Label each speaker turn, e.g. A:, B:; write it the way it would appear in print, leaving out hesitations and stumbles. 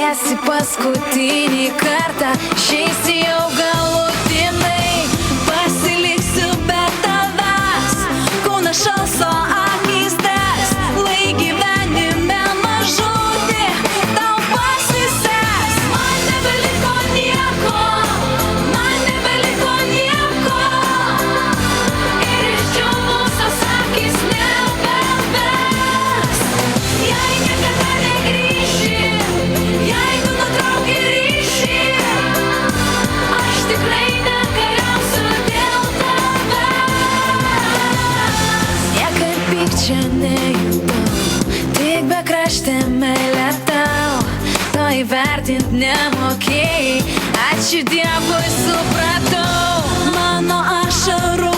A: galėsi paskutinį kartą išeisi jau galutinai. Pasiliksiu be tavęs, kūnas šals, o akys degs, lai gyvenime mažutį tau pasiseks. Man nebeliko nieko, man nebeliko nieko, ir išdžiūvusios akys nebeves. Jei niekada negrįši, jeigu nutrauki ryšį, aš tikrai nekariausiu dėl tavęs. Niekad pykčio nejutau, tik bekraštė meilė tau, to įvertint nemokėjai, ačiū Dievui supratau. Mano ašarų